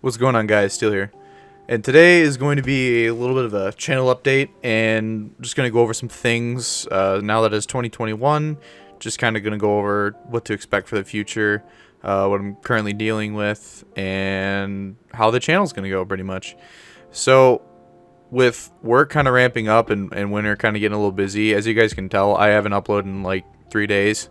What's going on, guys? Still here. And today is going to be a little bit of a channel update, and just going to go over some things now that it's 2021. Just kind of going to go over what to expect for the future, what I'm currently dealing with, and how the channel's going to go, pretty much. So, with work kind of ramping up and winter kind of getting a little busy, as you guys can tell, I haven't uploaded in like 3 days.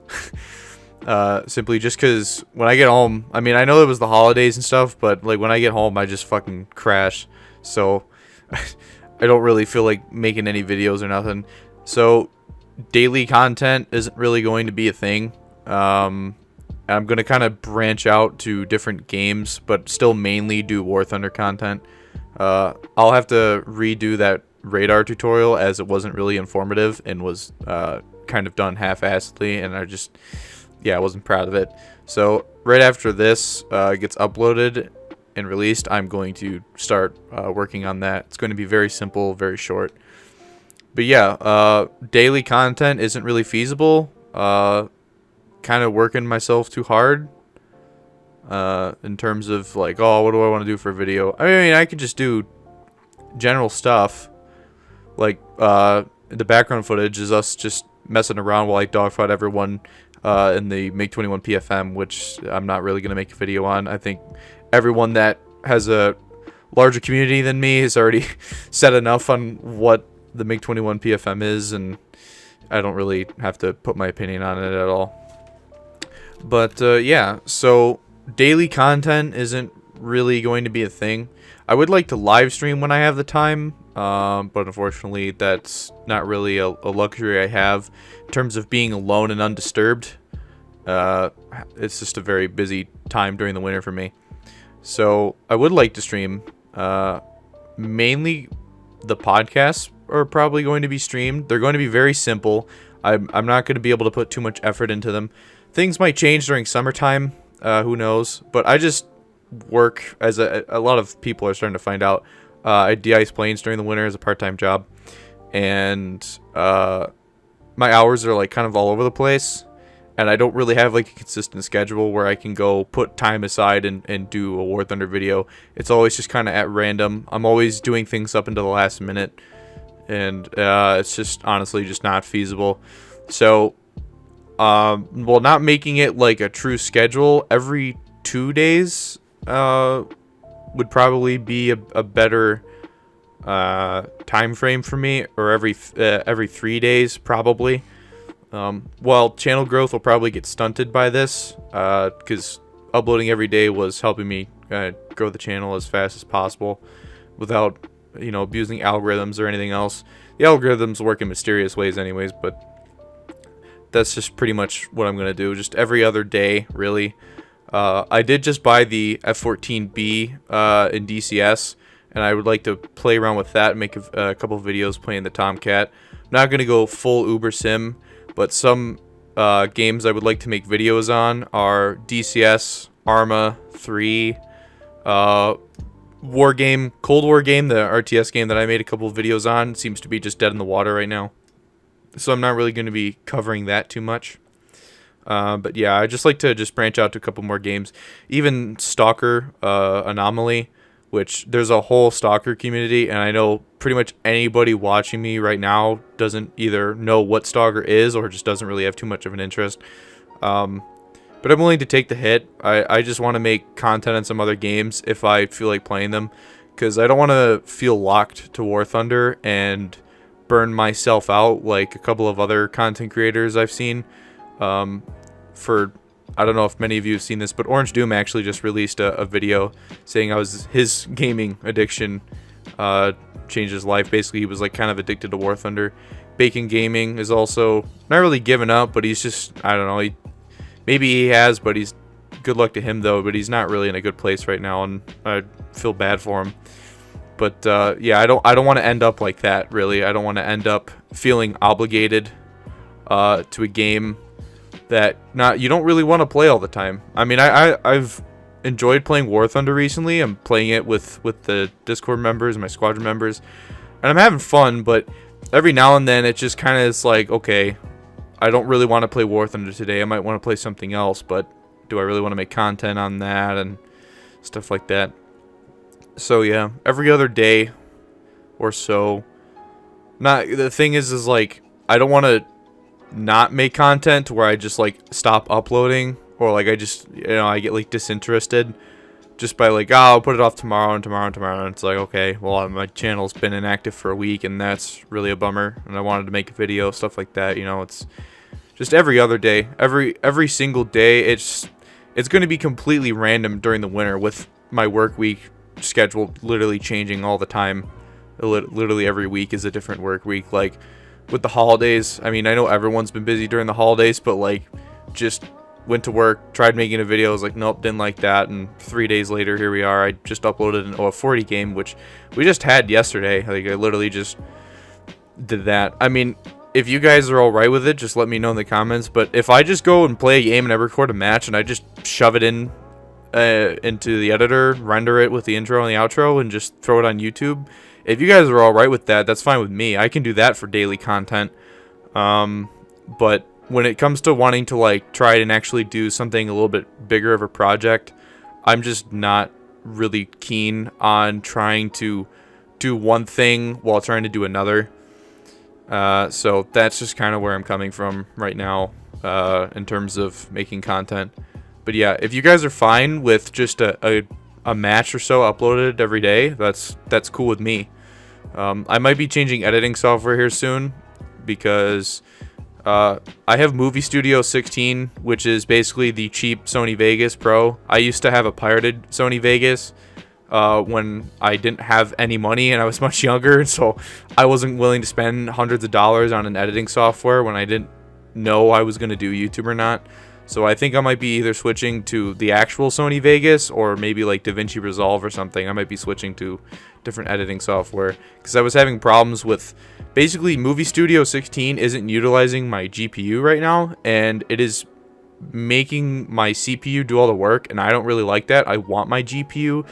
Simply just because when I get home, I mean, I know it was the holidays and stuff, but like when I get home, I just fucking crash. So I don't really feel like making any videos or nothing. So daily content isn't really going to be a thing. I'm going to kind of branch out to different games, but still mainly do War Thunder content. I'll have to redo that radar tutorial as it wasn't really informative and was kind of done half-assedly, and I wasn't proud of it. So right after this gets uploaded and released, I'm going to start working on that. It's going to be very simple, very short. But yeah, daily content isn't really feasible. Kind of working myself too hard in terms of like, oh, what do I want to do for a video? I mean, I could just do general stuff. Like the background footage is us just messing around while I dogfight everyone in the MiG-21 PFM, which I'm not really going to make a video on. I think everyone that has a larger community than me has already said enough on what the MiG-21 PFM is, and I don't really have to put my opinion on it at all. But yeah, so daily content isn't really going to be a thing. I would like to live stream when I have the time, but unfortunately that's not really a luxury I have in terms of being alone and undisturbed. It's just a very busy time during the winter for me. So I would like to stream. Mainly the podcasts are probably going to be streamed. They're going to be very simple. I'm not going to be able to put too much effort into them. Things might change during summertime. Who knows? But I just work, as a lot of people are starting to find out. I de-ice planes during the winter as a part-time job, and my hours are like kind of all over the place, and I don't really have like a consistent schedule where I can go put time aside and do a War Thunder video. It's always just kind of at random. I'm always doing things up until the last minute, and it's just honestly just not feasible. So well, not making it like a true schedule every 2 days would probably be a better time frame for me, or every 3 days probably. Well, channel growth will probably get stunted by this because uploading every day was helping me grow the channel as fast as possible without, you know, abusing algorithms or anything else. The algorithms work in mysterious ways anyways, but that's just pretty much what I'm gonna do, just every other day, really. I did just buy the F-14B in DCS, and I would like to play around with that and make a couple of videos playing the Tomcat. I'm not going to go full Uber Sim, but some games I would like to make videos on are DCS, Arma 3, War Game, Cold War Game, the RTS game that I made a couple of videos on. Seems to be just dead in the water right now. So I'm not really going to be covering that too much. But yeah, I just like to just branch out to a couple more games. Even Stalker Anomaly, which there's a whole Stalker community, and I know pretty much anybody watching me right now doesn't either know what Stalker is or just doesn't really have too much of an interest. But I'm willing to take the hit. I just want to make content on some other games if I feel like playing them, because I don't want to feel locked to War Thunder and burn myself out like a couple of other content creators I've seen. I don't know if many of you have seen this, but Orange Doom actually just released a video saying his gaming addiction changed his life. Basically, he was like kind of addicted to War Thunder. Bacon Gaming is also not really given up, but he's just, I don't know, maybe he has, but he's, good luck to him though, but he's not really in a good place right now, and I feel bad for him. But yeah, I don't want to end up like that, really. I don't want to end up feeling obligated to a game that you don't really want to play all the time. I mean, I've enjoyed playing War Thunder recently. I'm playing it with the Discord members, my squadron members, and I'm having fun, but every now and then it just kind of is like, okay, I don't really want to play War Thunder today. I might want to play something else, but do I really want to make content on that and stuff like that? So yeah, every other day or so. Not the thing is like I don't want to not make content to where I just like stop uploading, or like I just, I get like disinterested just by like, oh, I'll put it off tomorrow and tomorrow and tomorrow, and it's like, okay, well, my channel's been inactive for a week, and that's really a bummer, and I wanted to make a video, stuff like that. It's just every other day, every single day. It's going to be completely random during the winter with my work week schedule literally changing all the time. Literally every week is a different work week. Like with the holidays, I mean, I know everyone's been busy during the holidays, but like just went to work, tried making a video, was like, nope, didn't like that, and 3 days later, here we are. I just uploaded an OF40 game, which we just had yesterday. Like, I literally just did that. I mean, if you guys are all right with it, just let me know in the comments. But if I just go and play a game and I record a match and I just shove it in into the editor, render it with the intro and the outro, and just throw it on YouTube, if you guys are all right with that, that's fine with me. I can do that for daily content. But when it comes to wanting to like try and actually do something a little bit bigger of a project, I'm just not really keen on trying to do one thing while trying to do another. So that's just kind of where I'm coming from right now in terms of making content. But yeah, if you guys are fine with just a match or so uploaded every day, that's cool with me. I might be changing editing software here soon because I have Movie Studio 16, which is basically the cheap Sony Vegas Pro. I used to have a pirated Sony Vegas when I didn't have any money and I was much younger, so I wasn't willing to spend hundreds of dollars on an editing software when I didn't know I was going to do YouTube or not. So I think I might be either switching to the actual Sony Vegas or maybe like DaVinci Resolve or something. I might be switching to different editing software because I was having problems with basically Movie Studio 16 isn't utilizing my GPU right now, and it is making my CPU do all the work, and I don't really like that. I want my GPU,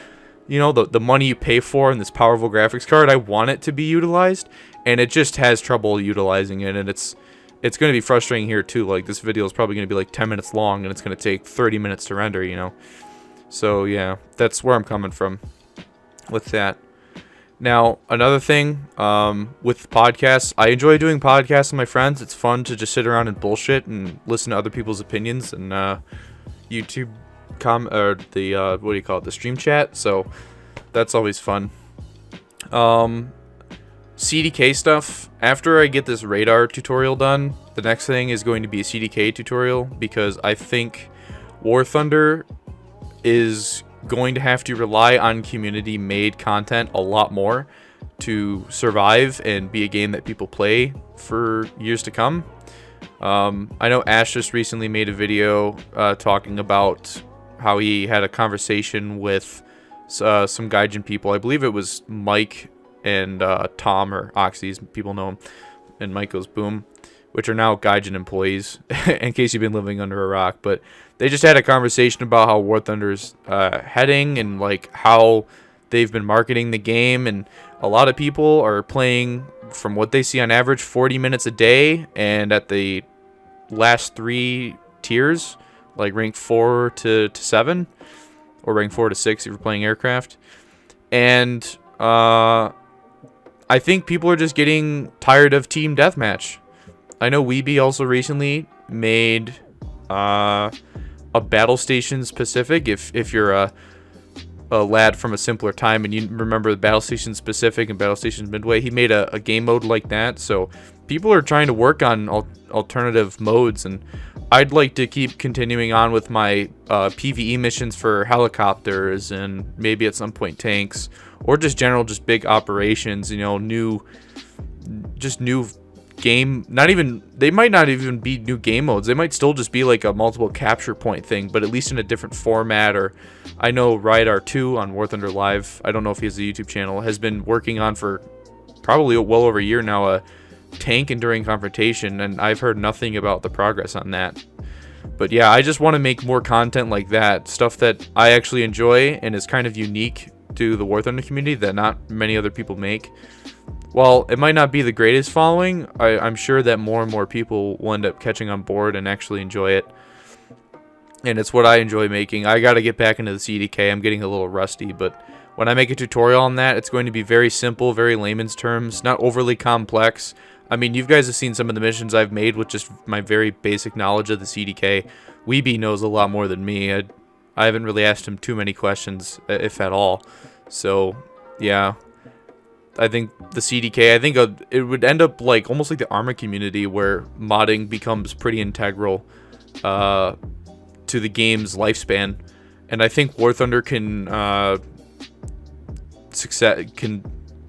the money you pay for in this powerful graphics card, I want it to be utilized, and it just has trouble utilizing it, and it's going to be frustrating here too. Like, this video is probably going to be like 10 minutes long, and it's going to take 30 minutes to render, So yeah, that's where I'm coming from with that. Now, another thing with podcasts, I enjoy doing podcasts with my friends. It's fun to just sit around and bullshit and listen to other people's opinions and YouTube the stream chat. So that's always fun. CDK stuff. After I get this radar tutorial done, the next thing is going to be a CDK tutorial because I think War Thunder is going to have to rely on community-made content a lot more to survive and be a game that people play for years to come. I know Ash just recently made a video talking about how he had a conversation with some Gaijin people. I believe it was Mike and Tom, or Oxys, people know him, and Mike goes boom, which are now Gaijin employees, in case you've been living under a rock. But they just had a conversation about how War Thunder's heading and like how they've been marketing the game, and a lot of people are playing, from what they see on average, 40 minutes a day, and at the last 3 tiers, like rank 4 to 7, or rank 4 to 6 if you're playing aircraft. And I think people are just getting tired of team deathmatch. I know Weeby also recently made a battle station specific. If you're a lad from a simpler time and you remember the battle station specific and battle station midway, he made a game mode like that. So people are trying to work on alternative modes, and I'd like to keep continuing on with my PvE missions for helicopters and maybe at some point tanks, or just big operations, new game, they might not even be new game modes. They might still just be like a multiple capture point thing, but at least in a different format. Or I know Rydar2 on War Thunder Live, I don't know if he has a YouTube channel, has been working on for probably well over a year now a tank enduring confrontation, and I've heard nothing about the progress on that. But yeah, I just want to make more content like that, stuff that I actually enjoy and is kind of unique to the War Thunder community that not many other people make. While it might not be the greatest following, I'm sure that more and more people will end up catching on board and actually enjoy it. and it's what I enjoy making. I got to get back into the CDK. I'm getting a little rusty, but when I make a tutorial on that, it's going to be very simple, very layman's terms, not overly complex. I mean, you guys have seen some of the missions I've made with just my very basic knowledge of the CDK. Weeby knows a lot more than me. I haven't really asked him too many questions, if at all. So, yeah. I think the CDK, I think it would end up like almost like the Arma community, where modding becomes pretty integral to the game's lifespan. And I think War Thunder can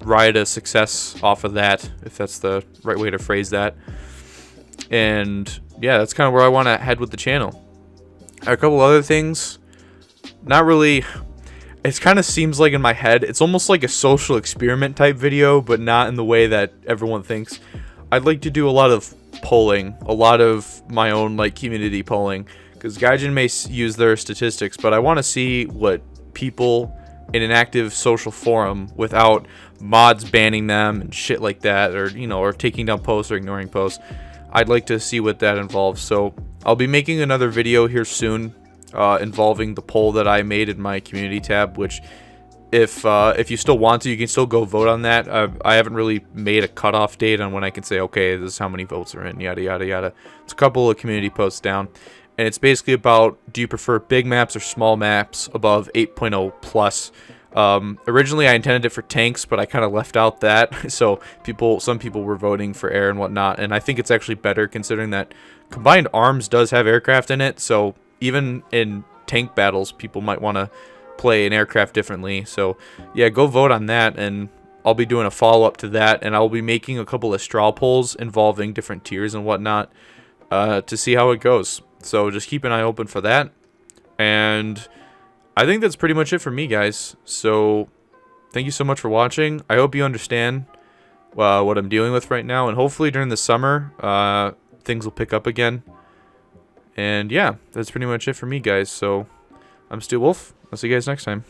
ride a success off of that, if that's the right way to phrase that. And yeah, that's kind of where I want to head with the channel. A couple other things, not really. It kind of seems like in my head, it's almost like a social experiment type video, but not in the way that everyone thinks. I'd like to do a lot of polling, a lot of my own like community polling, because Gaijin may use their statistics, but I want to see what people in an active social forum, without mods banning them and shit like that, or or taking down posts or ignoring posts. I'd like to see what that involves. So I'll be making another video here soon involving the poll that I made in my community tab, which if you still want to, you can still go vote on that. I haven't really made a cutoff date on when I can say, okay, this is how many votes are in, yada yada yada. It's a couple of community posts down, and it's basically about, do you prefer big maps or small maps above 8.0 plus? Originally I intended it for tanks, but I kind of left out that, so some people were voting for air and whatnot, and I think it's actually better considering that Combined Arms does have aircraft in it, so even in tank battles people might want to play an aircraft differently. So yeah, go vote on that, and I'll be doing a follow-up to that, and I'll be making a couple of straw polls involving different tiers and whatnot to see how it goes. So just keep an eye open for that. And I think that's pretty much it for me, guys. So thank you so much for watching. I hope you understand what I'm dealing with right now, and hopefully during the summer things will pick up again. And yeah, that's pretty much it for me, guys. So I'm Steel Wolf. I'll see you guys next time.